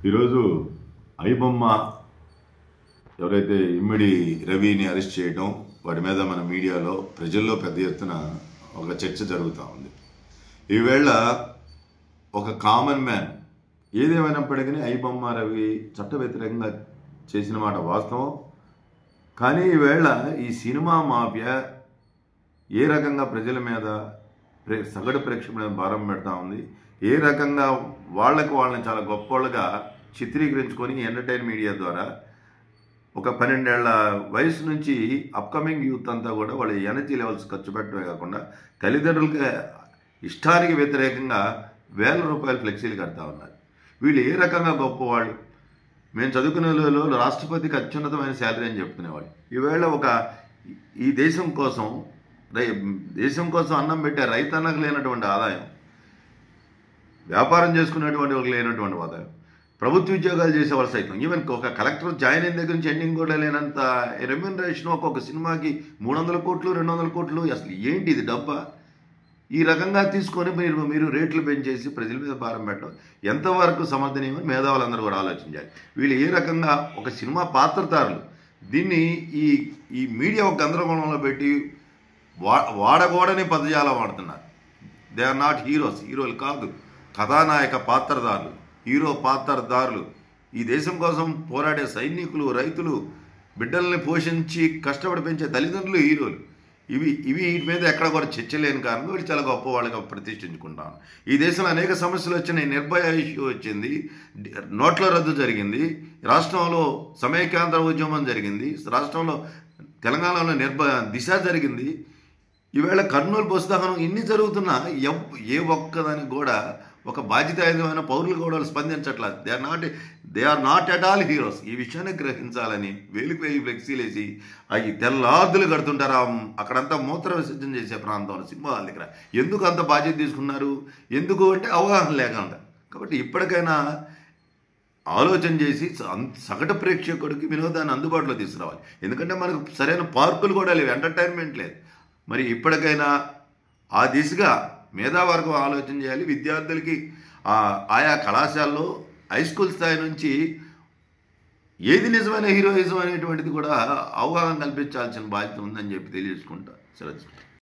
ఈరోజు ఐబొమ్మ ఎవరైతే ఇమ్మడి రవిని అరెస్ట్ చేయడం వాటి మీద మన మీడియాలో ప్రజల్లో పెద్ద ఎత్తున ఒక చర్చ జరుగుతూ ఉంది. ఈవేళ ఒక కామన్ మ్యాన్ ఏదేమైనప్పటికీ ఐబొమ్మ రవి చట్ట వ్యతిరేకంగా చేసిన మాట వాస్తవం. కానీ ఈవేళ ఈ సినిమా మాఫియా ఏ రకంగా ప్రజల మీద సగటు ప్రేక్షకుల మీద భారం పెడతా ఉంది, ఏ రకంగా వాళ్ళని చాలా గొప్పవాళ్ళుగా చిత్రీకరించుకొని ఎంటర్టైన్ మీడియా ద్వారా ఒక 12 ఏళ్ల వయసు నుంచి అప్కమింగ్ యూత్ అంతా కూడా వాళ్ళ ఎనర్జీ లెవెల్స్ ఖర్చు పెట్టడమే కాకుండా తల్లిదండ్రులకి ఇష్టానికి వ్యతిరేకంగా వేల రూపాయలు ఫ్లెక్సీలు కడతా ఉన్నారు. వీళ్ళు ఏ రకంగా గొప్పవాళ్ళు, మేము చదువుకునే వాళ్ళు రాష్ట్రపతికి అత్యున్నతమైన శాలరీ అని చెప్పుకునేవాళ్ళు. ఈవేళ ఈ దేశం కోసం అన్నం పెట్టే రైతన్నకు లేనటువంటి ఆదాయం, వ్యాపారం చేసుకునేటువంటి వాళ్ళకి లేనటువంటి ఆదాయం, ప్రభుత్వ ఉద్యోగాలు చేసేవాళ్ళు సైతం, ఈవెన్ ఒక కలెక్టర్ జాయిన్ అయిన దగ్గర నుంచి ఎండింగ్ కూడా లేనంత రెమ్యూనరేషన్ ఒక్కొక్క సినిమాకి 300 కోట్లు 200 కోట్లు. అసలు ఏంటి ఇది డబ్బా? ఈ రకంగా తీసుకొని మీరు రేట్లు పెంచేసి ప్రజల మీద భారం పెట్టడం ఎంతవరకు సమర్థనీయమని మేధావులందరూ కూడా ఆలోచించాలి. వీళ్ళు ఏ రకంగా ఒక సినిమా పాత్రధారులు దీన్ని ఈ మీడియా ఒక గందరగోళంలో పెట్టి వాడకూడని పదజాలం వాడుతున్నారు. దే ఆర్ నాట్ హీరోస్, హీరోలు కాదు, కథానాయక పాత్రధారులు, హీరో పాత్రధారులు. ఈ దేశం కోసం పోరాడే సైనికులు, రైతులు, బిడ్డల్ని పోషించి కష్టపడి పెంచే తల్లిదండ్రులు హీరోలు. వీటి మీద ఎక్కడ కూడా చర్చ లేని కారణంగా వీళ్ళు చాలా గొప్ప వాళ్ళగా ప్రతిష్ఠించుకుంటాను. ఈ దేశంలో అనేక సమస్యలు వచ్చినాయి. నిర్భయ ఇష్యూ వచ్చింది, నోట్ల రద్దు జరిగింది, రాష్ట్రంలో సమైక్యాంధ్ర ఉద్యమం జరిగింది, రాష్ట్రంలో తెలంగాణలో దిశ జరిగింది. ఈవేళ కర్నూలు బస్సు దహనం ఇన్ని జరుగుతున్నా ఏ ఒక్కదానికి కూడా ఒక బాధ్యతాయుతమైన పౌరులు కూడా స్పందించట్లేదు. They are not at all heroes. ఈ విషయాన్ని గ్రహించాలని వేలికి వేలి ఫ్లెక్సీలు వేసి అవి తెల్లార్దులు కడుతుంటారు. అక్కడంతా మూత్ర విసర్జన చేసే ప్రాంతంలో సింహాల దగ్గర ఎందుకు అంత బాధ్యత తీసుకున్నారు? ఎందుకు అంటే అవగాహన లేకుండా. కాబట్టి ఇప్పటికైనా ఆలోచన చేసి సగటు ప్రేక్షకుడికి వినోదాన్ని అందుబాటులో తీసుకురావాలి. ఎందుకంటే మనకు సరైన పార్కులు కూడా లేవు, ఎంటర్టైన్మెంట్ లేదు. మరి ఇప్పటికైనా ఆ దిశగా మేధావర్గం ఆలోచన చేయాలి. విద్యార్థులకి ఆయా కళాశాలలో హై స్కూల్ స్థాయి నుంచి ఏది నిజమైన హీరోయిజం అనేటువంటిది కూడా అవగాహన కల్పించాల్సిన బాధ్యత ఉందని చెప్పి తెలియజేసుకుంటా సెలవు.